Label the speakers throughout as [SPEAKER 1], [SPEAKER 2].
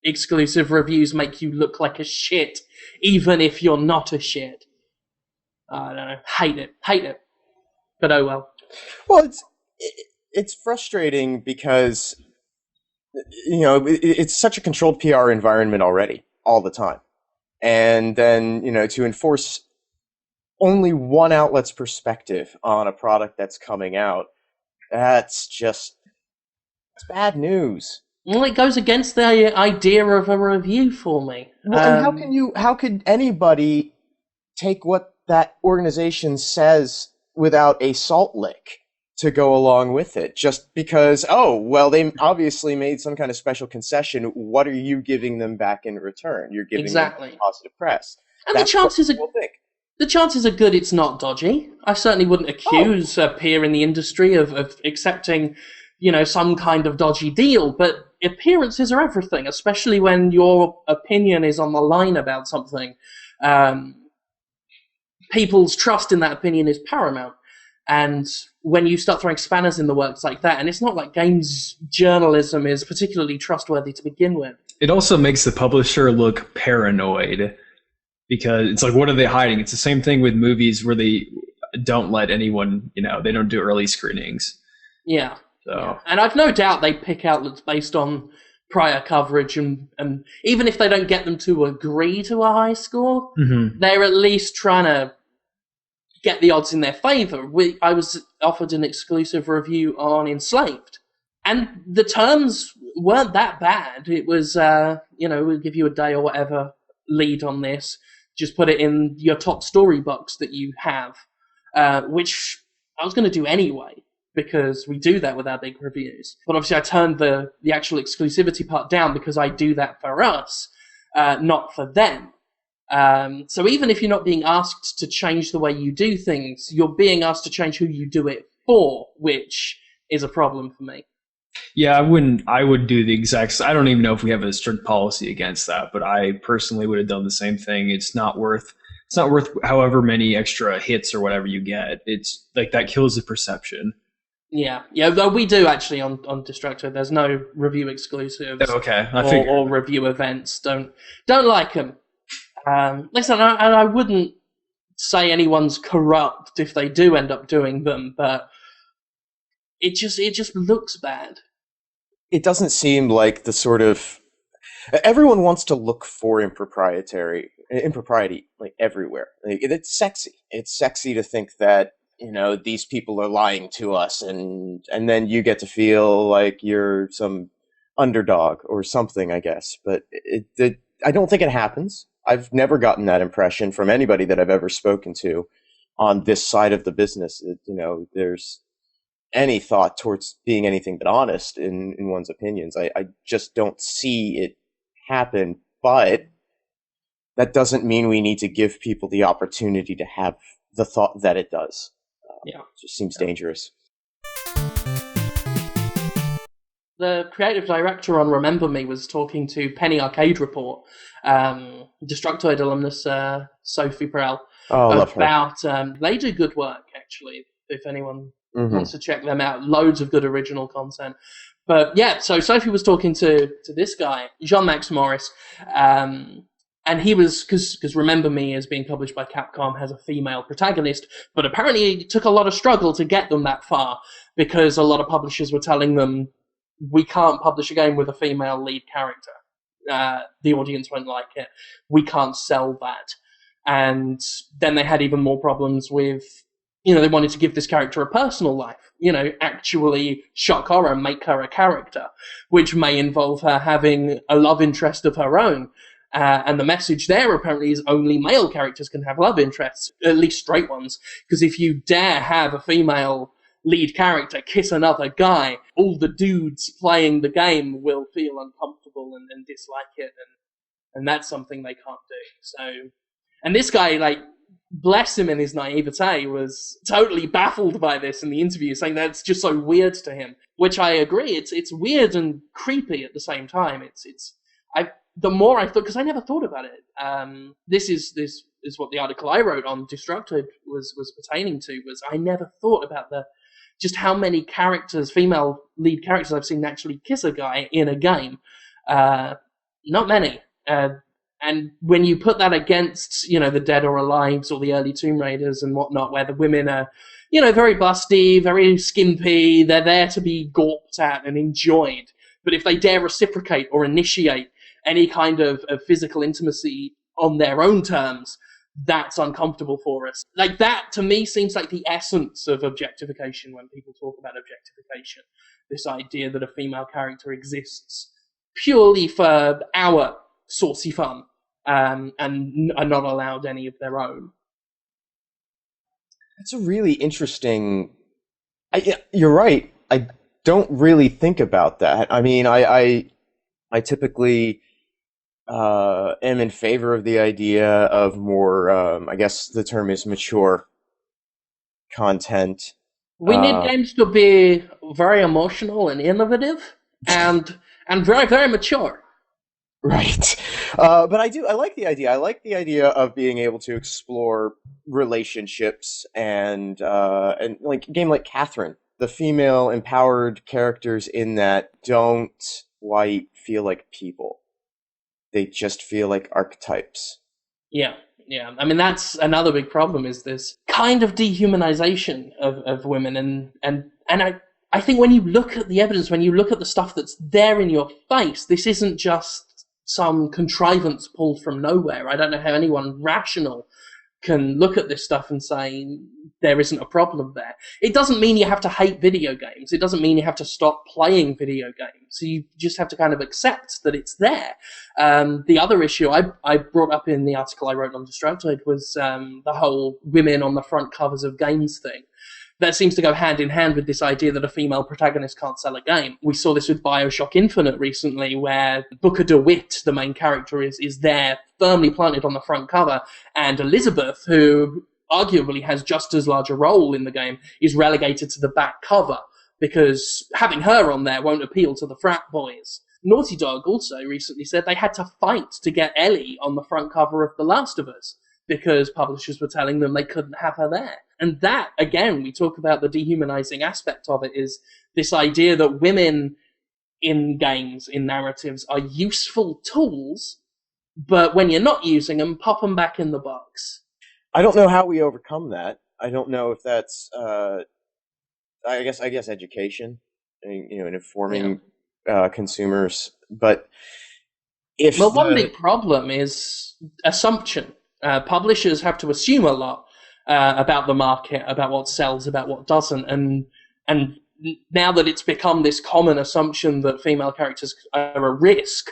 [SPEAKER 1] exclusive reviews make you look like a shit, even if you're not a shit. I don't know. Hate it. But oh well.
[SPEAKER 2] Well, it's frustrating because it's such a controlled PR environment already, all the time, and then to enforce only one outlet's perspective on a product that's coming out, it's bad news.
[SPEAKER 1] Well, it goes against the idea of a review for me.
[SPEAKER 2] Well, and how could anybody take what that organization says without a salt lick to go along with it? Just because, they obviously made some kind of special concession. What are you giving them back in return? You're giving them positive press.
[SPEAKER 1] And the chances are good it's not dodgy. I certainly wouldn't accuse a peer in the industry of accepting, some kind of dodgy deal, but appearances are everything, especially when your opinion is on the line about something. People's trust in that opinion is paramount. And when you start throwing spanners in the works like that, and it's not like games journalism is particularly trustworthy to begin with. It
[SPEAKER 3] also makes the publisher look paranoid, because it's like, what are they hiding? It's the same thing with movies where they don't let anyone, they don't do early screenings.
[SPEAKER 1] Yeah. So. Yeah. And I've no doubt they pick outlets based on prior coverage, and even if they don't get them to agree to a high score, they're at least trying to get the odds in their favor. I was offered an exclusive review on Enslaved, and the terms weren't that bad. It was, we'll give you a day or whatever lead on this. Just put it in your top story box that you have, which I was going to do anyway, because we do that with our big reviews. But obviously I turned the actual exclusivity part down because I do that for us, not for them. So even if you're not being asked to change the way you do things, you're being asked to change who you do it for, which is a problem for me.
[SPEAKER 3] Yeah, I would do the exact. I don't even know if we have a strict policy against that, but I personally would have done the same thing. It's not worth however many extra hits or whatever you get. It's like that kills the perception.
[SPEAKER 1] Yeah. Though we do actually on Destructoid. There's no review exclusives.
[SPEAKER 3] Okay,
[SPEAKER 1] or review events. Don't like them. Listen, I wouldn't say anyone's corrupt if they do end up doing them, but it just looks bad.
[SPEAKER 2] It doesn't seem like the sort of... Everyone wants to look for impropriety, like, everywhere. Like, it's sexy. It's sexy to think that, these people are lying to us, and then you get to feel like you're some underdog or something, I guess. But I don't think it happens. I've never gotten that impression from anybody that I've ever spoken to on this side of the business. There's any thought towards being anything but honest in one's opinions. I just don't see it happen, but that doesn't mean we need to give people the opportunity to have the thought that it does. It just seems dangerous.
[SPEAKER 1] The creative director on Remember Me was talking to Penny Arcade Report, Destructoid alumnus Sophie Perel, about they do good work, actually, if anyone wants to check them out. Loads of good original content. But yeah, so Sophie was talking to this guy, Jean-Max Morris, and he was, because Remember Me is being published by Capcom, has a female protagonist, but apparently it took a lot of struggle to get them that far, because a lot of publishers were telling them, we can't publish a game with a female lead character. The audience won't like it. We can't sell that. And then they had even more problems with, they wanted to give this character a personal life, actually shock her and make her a character, which may involve her having a love interest of her own. And the message there apparently is only male characters can have love interests, at least straight ones. Because if you dare have a female lead character kiss another guy, all the dudes playing the game will feel uncomfortable and dislike it, and that's something they can't do. So, and this guy, bless him in his naivete, was totally baffled by this in the interview, saying that it's just so weird to him, which I agree. It's weird and creepy at the same time. The more I thought, because I never thought about it. This is what the article I wrote on Destructoid was pertaining to. Was I never thought about just how many characters, female lead characters, I've seen actually kiss a guy in a game. Not many. And when you put that against, the Dead or Alives or the early Tomb Raiders and whatnot, where the women are, very busty, very skimpy, they're there to be gawped at and enjoyed. But if they dare reciprocate or initiate any kind of physical intimacy on their own terms, that's uncomfortable for us. Like, that, to me, seems like the essence of objectification when people talk about objectification. This idea that a female character exists purely for our saucy fun, and are not allowed any of their own.
[SPEAKER 2] That's a really interesting... you're right. I don't really think about that. I mean, I typically am in favor of the idea of more, I guess the term is mature content.
[SPEAKER 1] We need games to be very emotional and innovative and very, very mature.
[SPEAKER 2] Right. But I like the idea. I like the idea of being able to explore relationships and like a game like Catherine. The female empowered characters in that don't quite feel like people. They just feel like archetypes.
[SPEAKER 1] Yeah. I mean, that's another big problem, is this kind of dehumanization of women. And I think when you look at the evidence, when you look at the stuff that's there in your face, this isn't just some contrivance pulled from nowhere. I don't know how anyone rational can look at this stuff and say there isn't a problem there. It doesn't mean you have to hate video games. It doesn't mean you have to stop playing video games. So you just have to kind of accept that it's there. The other issue I brought up in the article I wrote on Destructoid was the whole women on the front covers of games thing. That seems to go hand in hand with this idea that a female protagonist can't sell a game. We saw this with BioShock Infinite recently, where Booker DeWitt, the main character, is there firmly planted on the front cover, and Elizabeth, who arguably has just as large a role in the game, is relegated to the back cover, because having her on there won't appeal to the frat boys. Naughty Dog also recently said they had to fight to get Ellie on the front cover of The Last of Us, because publishers were telling them they couldn't have her there. And that, again, we talk about the dehumanizing aspect of it, is this idea that women in games, in narratives, are useful tools, but when you're not using them, pop them back in the box.
[SPEAKER 2] I don't know how we overcome that. I don't know if that's, I guess education, and informing consumers. But if
[SPEAKER 1] one big problem is assumption. Publishers have to assume a lot about the market, about what sells, about what doesn't, and now that it's become this common assumption that female characters are a risk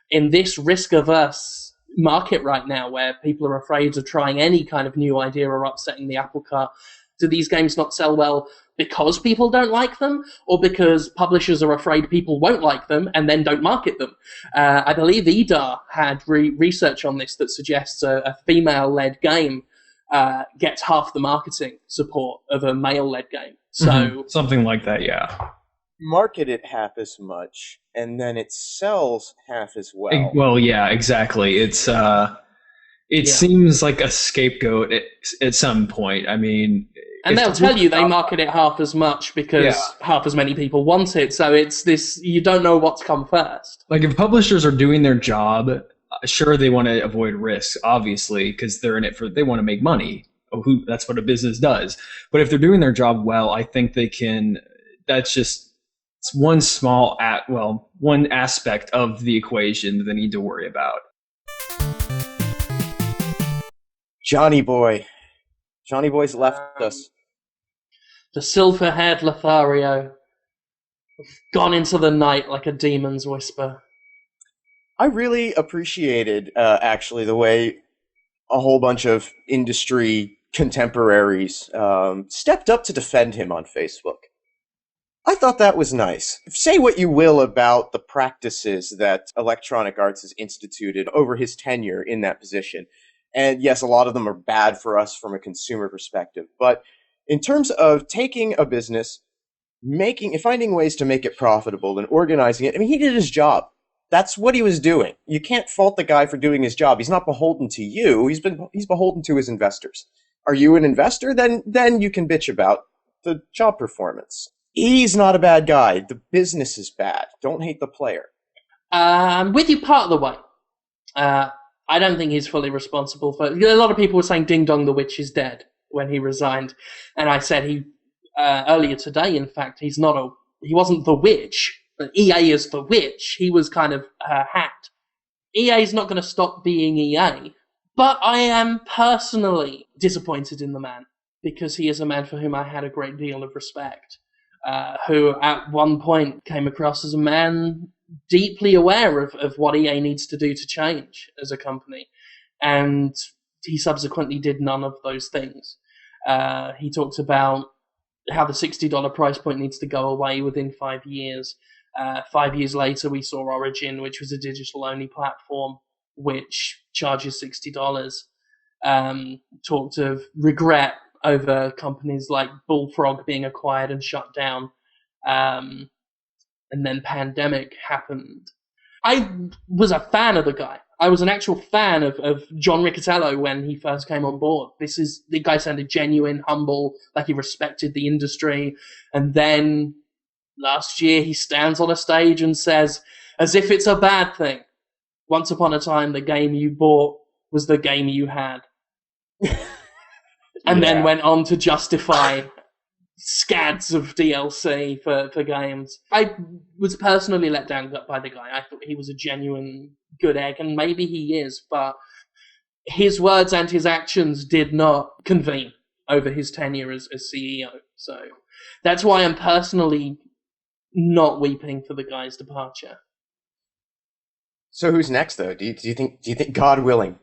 [SPEAKER 1] in this risk-averse market right now, where people are afraid of trying any kind of new idea or upsetting the apple cart, do these games not sell well because people don't like them, or because publishers are afraid people won't like them and then don't market them? I believe EDA had research on this that suggests a female-led game gets half the marketing support of a male-led game. So
[SPEAKER 3] something like that, yeah.
[SPEAKER 2] Market it half as much, and then it sells half as well.
[SPEAKER 3] Well, yeah, exactly. It's seems like a scapegoat at some point. I mean,
[SPEAKER 1] and they'll tell you they market it half as much because half as many people want it. So it's this, you don't know what's come first.
[SPEAKER 3] Like, if publishers are doing their job, sure, they want to avoid risks, obviously, because they're in it they want to make money. That's what a business does. But if they're doing their job well, I think they can. That's just it's one one aspect of the equation that they need to worry about.
[SPEAKER 2] Johnny Boy's left us.
[SPEAKER 1] The silver-haired Lothario, gone into the night like a demon's whisper.
[SPEAKER 2] I really appreciated, actually, the way a whole bunch of industry contemporaries stepped up to defend him on Facebook. I thought that was nice. Say what you will about the practices that Electronic Arts has instituted over his tenure in that position. And yes, a lot of them are bad for us from a consumer perspective. But in terms of taking a business, finding ways to make it profitable and organizing it, I mean, he did his job. That's what he was doing. You can't fault the guy for doing his job. He's not beholden to you. He's beholden to his investors. Are you an investor? Then you can bitch about the job performance. He's not a bad guy. The business is bad. Don't hate the player.
[SPEAKER 1] With you part of the way. I don't think he's fully responsible for it. A lot of people were saying Ding Dong the Witch is dead when he resigned. And I said earlier today, in fact, he wasn't the witch. EA is the witch. He was kind of her hat. EA is not going to stop being EA. But I am personally disappointed in the man, because he is a man for whom I had a great deal of respect, who at one point came across as a man deeply aware of what EA needs to do to change as a company. And he subsequently did none of those things. He talked about how the $60 price point needs to go away within 5 years. 5 years later, we saw Origin, which was a digital-only platform, which charges $60. Talked of regret over companies like Bullfrog being acquired and shut down. And then pandemic happened. I was a fan of the guy. I was an actual fan of John Riccitiello when he first came on board. The guy sounded genuine, humble, like he respected the industry. And then last year he stands on a stage and says, as if it's a bad thing, once upon a time the game you bought was the game you had. And then went on to justify scads of DLC for games. I was personally let down by the guy. I thought he was a genuine good egg, and maybe he is, but his words and his actions did not convene over his tenure as CEO. So that's why I'm personally not weeping for the guy's departure.
[SPEAKER 2] So who's next, though? Do you think God willing,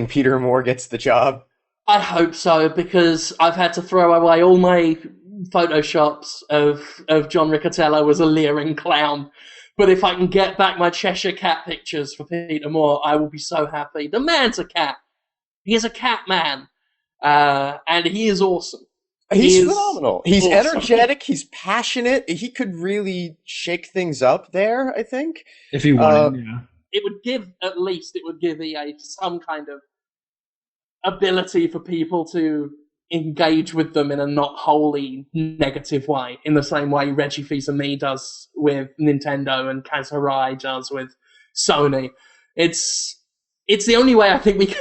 [SPEAKER 2] Peter Moore gets the job?
[SPEAKER 1] I hope so, because I've had to throw away all my photoshops of John Riccitiello as a leering clown. But if I can get back my Cheshire Cat pictures for Peter Moore, I will be so happy. The man's a cat. He is a cat man. And he is awesome.
[SPEAKER 2] He's phenomenal. He's awesome. Energetic. He's passionate. He could really shake things up there, I think.
[SPEAKER 3] If he wanted, yeah.
[SPEAKER 1] It would give EA some kind of ability for people to engage with them in a not wholly negative way, in the same way Reggie Fils-Aimé does with Nintendo and Kaz Hirai does with Sony. It's the only way I think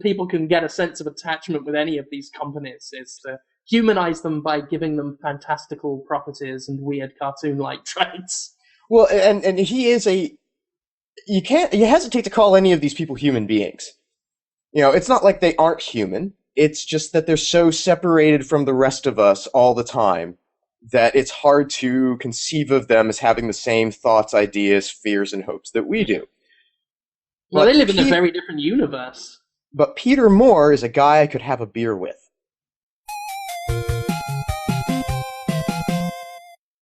[SPEAKER 1] people can get a sense of attachment with any of these companies, is to humanize them by giving them fantastical properties and weird cartoon-like traits.
[SPEAKER 2] Well, and he is you hesitate to call any of these people human beings. It's not like they aren't human. It's just that they're so separated from the rest of us all the time that it's hard to conceive of them as having the same thoughts, ideas, fears, and hopes that we do.
[SPEAKER 1] Well, they live in a very different universe.
[SPEAKER 2] But Peter Moore is a guy I could have a beer with.